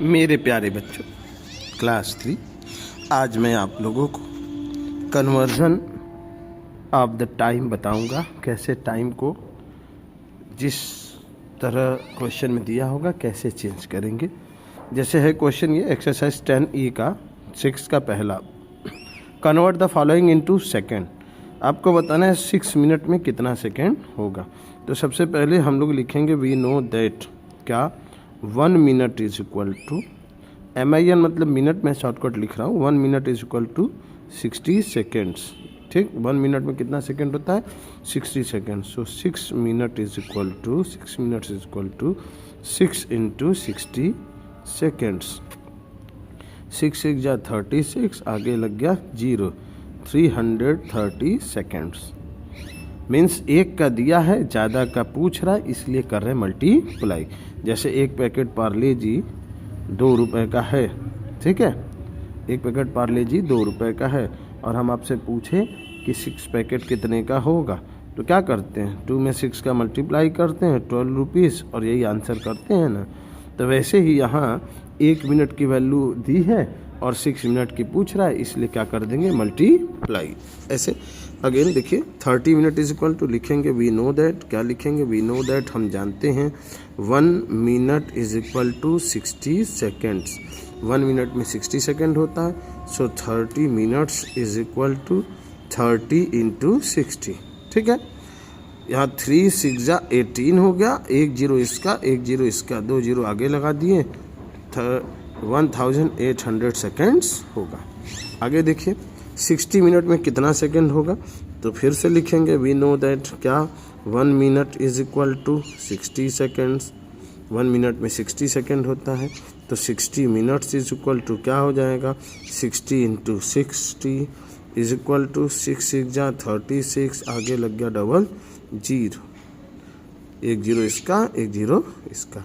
मेरे प्यारे बच्चों, क्लास 3, आज मैं आप लोगों को कन्वर्जन ऑफ द टाइम बताऊंगा। कैसे टाइम को जिस तरह क्वेश्चन में दिया होगा कैसे चेंज करेंगे। जैसे है क्वेश्चन ये एक्सरसाइज 10E का 6 का पहला, convert the following into second. आपको बताना है 6 मिनट में कितना सेकेंड होगा। तो सबसे पहले हम लोग लिखेंगे वी नो दैट, क्या 1 minute is equal to MIN मतलब मिनट, में शॉर्टकट लिख रहा हूँ। 1 minute is equal to 60 seconds. ठीक, 1 मिनट में कितना सेकेंड होता है? 60 second. So 6 minute is equal to 6 minutes is equal to 6 into 60 seconds. 6 6 जा 36, आगे लग गया 0, 330 सेकेंड्स। मीन्स एक का दिया है, ज़्यादा का पूछ रहा है, इसलिए कर रहे हैं मल्टीप्लाई। जैसे एक पैकेट पार्ले जी 2 रुपये का है, ठीक है, एक पैकेट पार्ले जी 2 रुपये का है, और हम आपसे पूछे कि 6 पैकेट कितने का होगा, तो क्या करते हैं? 2 में 6 का मल्टीप्लाई करते हैं, 12 रुपीज़, और यही आंसर करते हैं ना। तो वैसे ही यहाँ 1 मिनट की वैल्यू दी है और 6 मिनट की पूछ रहा है, इसलिए क्या कर देंगे? मल्टीप्लाई। ऐसे अगेन देखिए 30 मिनट इज इक्वल टू लिखेंगे वी नो दैट, क्या लिखेंगे? वी नो दैट हम जानते हैं 1 minute is equal to 60 seconds. 1 minute में 60 सेकेंड होता है। So 30 minutes is equal to 30 into 60। ठीक है, यहाँ 3 6 जा 18 हो गया, 1 0 इसका, 1 0 इसका, 2 0 आगे लगा दिए, 1800 सेकेंड्स होगा। आगे देखिए 60 मिनट में कितना सेकेंड होगा, तो फिर से लिखेंगे वी नो दैट, क्या 1 minute is equal to 60 seconds. 1 minute में 60 सेकेंड होता है, तो 60 मिनट्स इज इक्वल टू क्या हो जाएगा? 60 इंटू 60 इज इक्वल टू 6 6 जा 36, आगे लग गया डबल 0, 1 0 इसका, 1 0 इसका,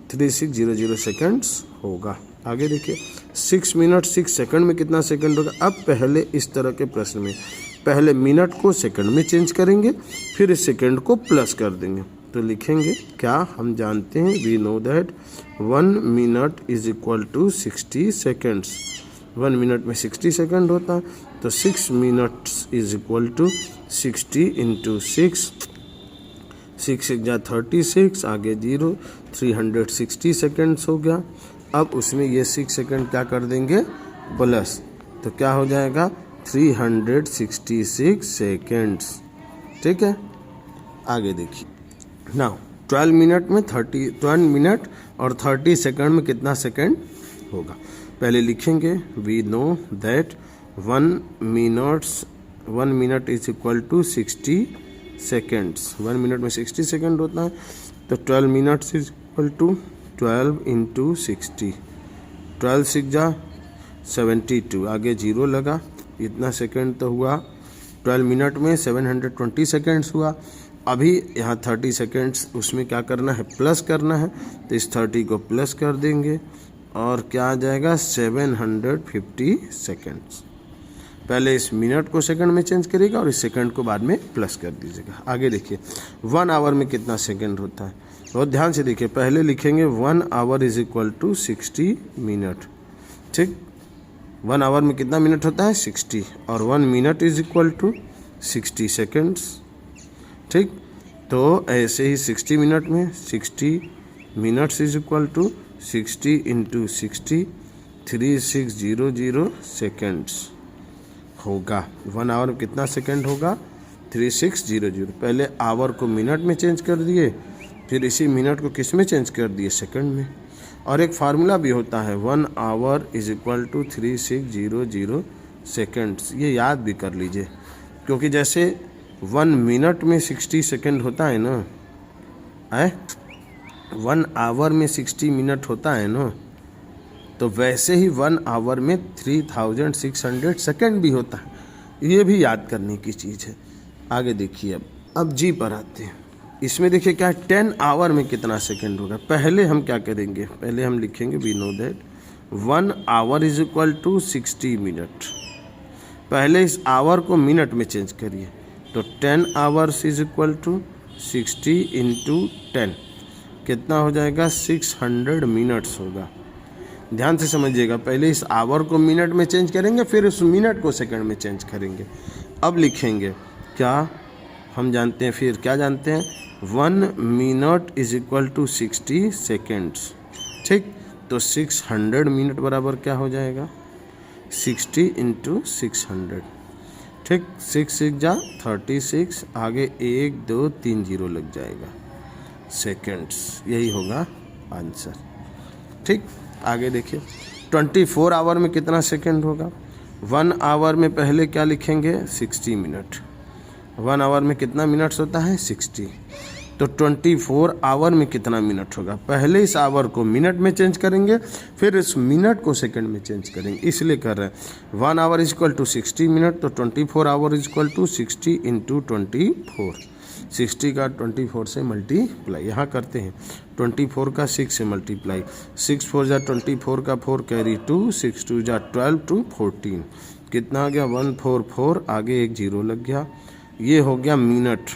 3600 सेकेंड्स होगा। आगे देखिए 6 मिनट 6 सेकंड में कितना सेकंड होगा। अब पहले इस तरह के प्रश्न में पहले मिनट को सेकंड में चेंज करेंगे, फिर इस सेकंड को प्लस कर देंगे। तो लिखेंगे क्या? हम जानते हैं we know that 1 minute is equal to 60 seconds. 1 minute में 60 सेकंड होता है, तो 6 minutes is equal to 60 into 6, 6 6 जा 36, आगे 0, 360 सेकेंड्स हो गया। अब उसमें ये 6 सेकेंड क्या कर देंगे? प्लस, तो क्या हो जाएगा? 366 सेकेंड्स। ठीक है, आगे देखिए नाउ 12 मिनट में 12 मिनट और 30 सेकेंड में कितना सेकेंड होगा। पहले लिखेंगे we know that 1 minute is equal to 60 seconds. 1 minute में 60 सेकेंड होता है, तो 12 minutes is equal to 12 into 60, 12 6 जा 72, आगे 0 लगा, इतना सेकेंड तो हुआ। 12 मिनट में 720 सेकेंड्स हुआ। अभी यहाँ 30 सेकेंड्स, उसमें क्या करना है? प्लस करना है, तो इस 30 को प्लस कर देंगे और क्या आ जाएगा? 750 सेकेंड्स। पहले इस मिनट को सेकंड में चेंज करिएगा और इस सेकंड को बाद में प्लस कर दीजिएगा। आगे देखिए 1 आवर में कितना सेकंड होता है, बहुत ध्यान से देखिए। पहले लिखेंगे 1 hour is equal to 60 minute. ठीक, 1 आवर में कितना मिनट होता है? 60, और 1 minute is equal to 60 seconds. ठीक, तो ऐसे ही 60 मिनट में 60 minutes is equal to 60 into 60, 3600 seconds होगा। 1 आवर में कितना सेकंड होगा? 3600। पहले आवर को मिनट में चेंज कर दिए, फिर इसी मिनट को किस में चेंज कर दिए? सेकंड में। और एक फार्मूला भी होता है 1 hour is equal to 3600 seconds. ये याद भी कर लीजिए, क्योंकि जैसे 1 मिनट में 60 सेकंड होता है ना, 1 आवर में 60 मिनट होता है ना, तो वैसे ही 1 आवर में 3600 सेकेंड भी होता है। ये भी याद करने की चीज़ है। आगे देखिए अब जी पर आते हैं। इसमें देखिए क्या है, 10 आवर में कितना सेकेंड होगा। पहले हम क्या करेंगे? पहले हम लिखेंगे we know that 1 hour is equal to 60 minute. पहले इस आवर को मिनट में चेंज करिए, तो 10 hours is equal to 60 into 10, कितना हो जाएगा? 600 मिनट्स होगा। ध्यान से समझिएगा, पहले इस आवर को मिनट में चेंज करेंगे, फिर उस मिनट को सेकंड में चेंज करेंगे। अब लिखेंगे क्या, हम जानते हैं, फिर क्या जानते हैं, 1 minute is equal to 60 seconds. ठीक, तो 600 मिनट बराबर क्या हो जाएगा, 60 इंटू 600। ठीक, 6 6 जा 36, आगे 1 2 3 जीरो लग जाएगा, सेकेंड्स, यही होगा आंसर। ठीक, आगे देखिए 24 आवर में कितना सेकंड होगा। 1 आवर में पहले क्या लिखेंगे, 60 मिनट। 1 आवर में कितना मिनट्स होता है, 60। तो 24 आवर में कितना मिनट होगा, पहले इस आवर को मिनट में चेंज करेंगे, फिर इस मिनट को सेकंड में चेंज करेंगे, इसलिए कर रहे हैं 1 hour is equal to 60 minute. तो 24 hour is equal to 60 into 24, 60 का 24 से मल्टीप्लाई, यहाँ करते हैं 24 का 6 से मल्टीप्लाई, 6 4 जा 24 का 4 कैरी 2, 6 2 जा 12 2 14, कितना आ गया 144, आगे एक जीरो लग गया, ये हो गया मिनट।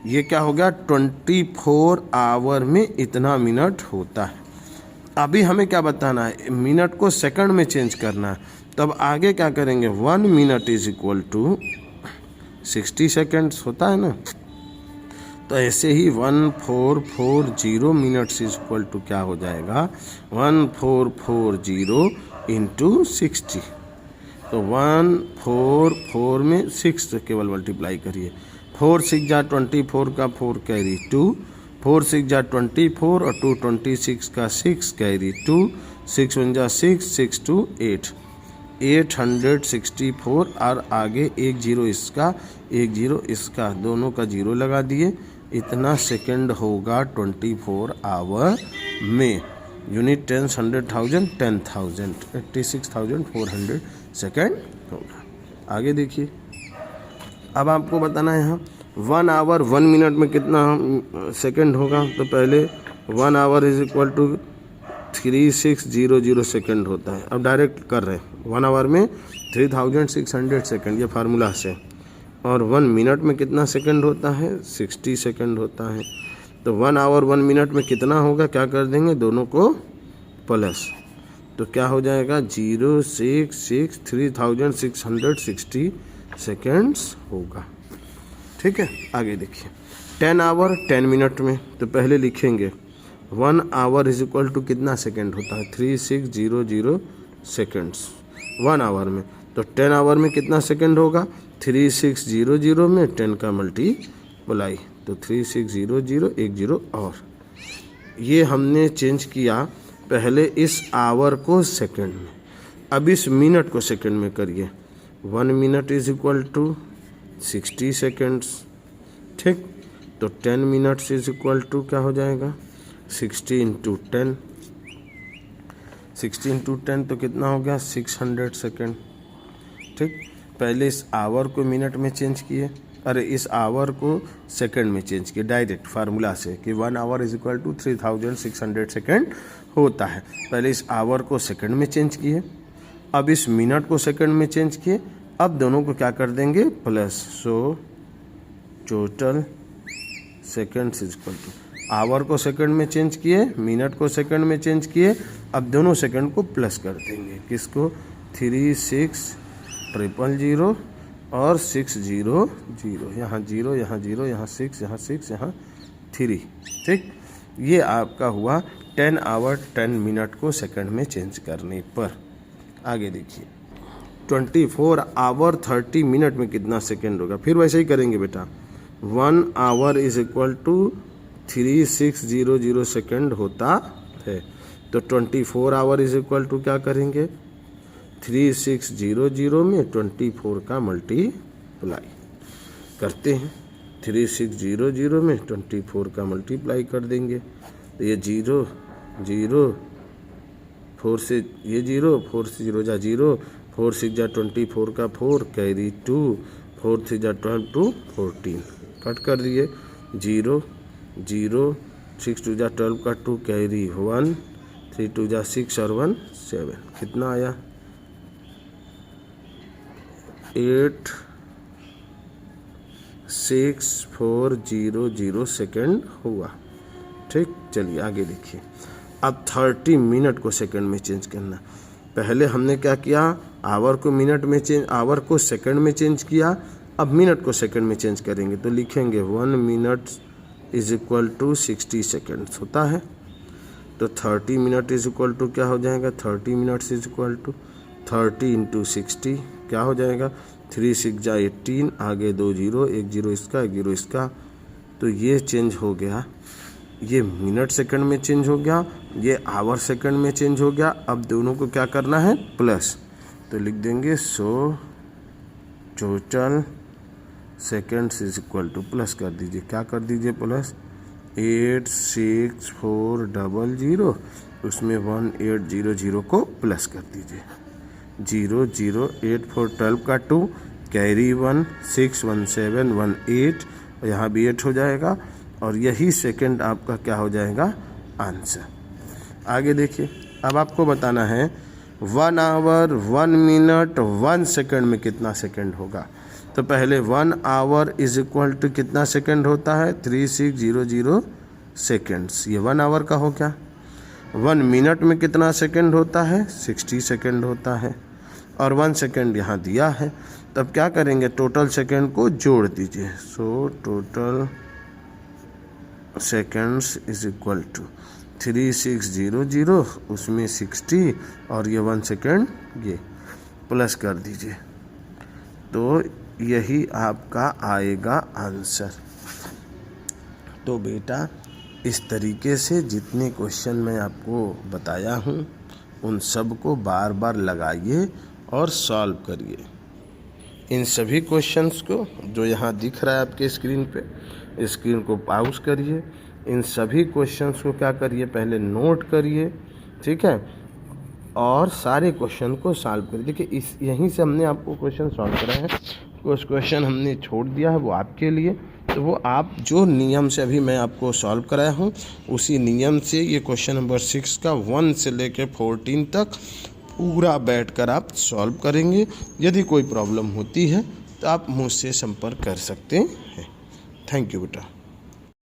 ये क्या हो गया, 24 आवर में इतना मिनट होता है। अभी हमें क्या बताना है, मिनट को सेकंड में चेंज करना है, तब आगे क्या करेंगे, 1 minute is equal to 60 seconds होता है ना, तो ऐसे ही 1440 मिनट्स इज इक्वल टू क्या हो जाएगा, 1440 इंटू 60। तो 144 में 6 केवल मल्टीप्लाई करिए, 4 6 जा 24 का 4 कैरी 2, 4 6 जा 24 और 2 26 का 6 कैरी 2, 6 1 जा 6, 6 2 8, 864, और आगे एक जीरो इसका एक जीरो इसका, दोनों का जीरो लगा दिए, इतना सेकंड होगा 24 आवर में। यूनिट 10 100,000 10,000, 86,400 सेकंड होगा। आगे देखिए, अब आपको बताना है यहाँ 1 आवर 1 मिनट में कितना सेकंड होगा। तो पहले 1 hour is equal to 3600 second होता है। अब डायरेक्ट कर रहे हैं, 1 आवर में 3600 सेकंड, ये फार्मूला से, और 1 मिनट में कितना सेकंड होता है, 60 सेकंड होता है। तो 1 आवर 1 मिनट में कितना होगा, क्या कर देंगे, दोनों को प्लस, तो क्या हो जाएगा 066 3660 सेकेंड्स होगा। ठीक है, आगे देखिए 10 आवर 10 मिनट में, तो पहले लिखेंगे 1 आवर इज इक्वल टू कितना सेकंड होता है, 3600 सेकेंड्स 1 आवर में। तो 10 आवर में कितना सेकंड होगा, 3600 में 10 का मल्टीप्लाई, तो 3600 एक जीरो, और ये हमने चेंज किया पहले इस आवर को सेकंड में, अब इस मिनट को सेकंड में करिए। 1 minute is equal to 60 seconds. ठीक, तो 10 मिनट्स इज इक्वल टू क्या हो जाएगा, 60 इंटू 10, 60 इंटू 10 तो कितना हो गया 600 सेकेंड। ठीक, पहले इस आवर को मिनट में चेंज किए, अरे इस आवर को सेकंड में चेंज किए डायरेक्ट फार्मूला से कि 1 hour is equal to 3600 second होता है। पहले इस आवर को सेकंड में चेंज किए, अब इस मिनट को सेकंड में चेंज किए, अब दोनों को क्या कर देंगे plus, so total seconds is equal to, hour को सेकंड में चेंज किए, मिनट को सेकंड में चेंज किए, अब दोनों सेकंड को प्लस कर देंगे, किसको 36000 और 600, यहाँ 0 यहाँ 0 यहाँ 6 यहाँ 6 यहाँ 3। ठीक, ये आपका हुआ 10 आवर 10 मिनट को सेकंड में चेंज करने पर। आगे देखिए 24 आवर 30 मिनट में कितना सेकंड होगा, फिर वैसे ही करेंगे बेटा। 1 hour is equal to 3600 second होता है, तो 24 आवर इज इक्वल टू क्या करेंगे, 3600 में 24 का मल्टीप्लाई करते हैं, 3600 में 24 का मल्टीप्लाई कर देंगे, तो ये 0 0 4 से ये 0, 4 से 0 जा 0, 4 6 जा 24 का 4 कैरी 2, 4 3 जा 12 2 14, कट कर दिए 0 0, 6 2 जा 12 का 2 कैरी 1, 3 2 जा 6 और 1 7, कितना आया 86400 सेकेंड हुआ। ठीक, चलिए आगे देखिए। अब 30 मिनट को सेकंड में चेंज करना। पहले हमने क्या किया, आवर को मिनट में चेंज, आवर को सेकंड में चेंज किया, अब मिनट को सेकंड में चेंज करेंगे। तो लिखेंगे 1 minute is equal to 60 seconds होता है। तो 30 मिनट इज इक्वल टू क्या हो जाएगा, 30 minutes is equal to 30 into 60 क्या हो जाएगा, 3 6 जा 18, आगे 2 0, 1 0 इसका 1 0 इसका। तो ये चेंज हो गया, ये मिनट सेकंड में चेंज हो गया, ये आवर सेकंड में चेंज हो गया। अब दोनों को क्या करना है, प्लस। तो लिख देंगे 100 total seconds is equal to, plus कर दीजिए, क्या कर दीजिए प्लस, 86400, उसमें 1800 को प्लस कर दीजिए, 0 0 8 4 12 का 2 कैरी 1 6 1 7 1 8, यहाँ भी 8 हो जाएगा और यही सेकंड आपका क्या हो जाएगा, आंसर। आगे देखिए, अब आपको बताना है 1 आवर 1 मिनट 1 सेकंड में कितना सेकंड होगा। तो पहले 1 आवर इज इक्वल टू कितना सेकंड होता है, 3600 सेकंड्स, ये 1 आवर का हो गया। 1 मिनट में कितना सेकंड होता है, 60 सेकंड होता है, और 1 सेकंड यहाँ दिया है। तब क्या करेंगे, टोटल सेकंड को जोड़ दीजिए। So total seconds is equal to 3600, उसमें 60 और ये 1 सेकंड ये प्लस कर दीजिए। तो यही आपका आएगा आंसर। तो बेटा इस तरीके से जितने क्वेश्चन मैं आपको बताया हूँ उन सब को बार बार लगाइए और सॉल्व करिए। इन सभी क्वेश्चंस को जो यहाँ दिख रहा है आपके स्क्रीन पे, स्क्रीन को पॉज करिए, इन सभी क्वेश्चंस को क्या करिए, पहले नोट करिए, ठीक है, और सारे क्वेश्चन को सॉल्व करिए। देखिए इस यहीं से हमने आपको क्वेश्चन सॉल्व कराए हैं, कुछ क्वेश्चन हमने छोड़ दिया है वो आपके लिए। तो वो आप जो नियम से अभी मैं आपको सॉल्व कराया हूँ उसी नियम से ये क्वेश्चन नंबर 6 का 1 से लेकर 14 तक पूरा बैठकर आप सॉल्व करेंगे। यदि कोई प्रॉब्लम होती है तो आप मुझसे संपर्क कर सकते हैं। थैंक यू बेटा।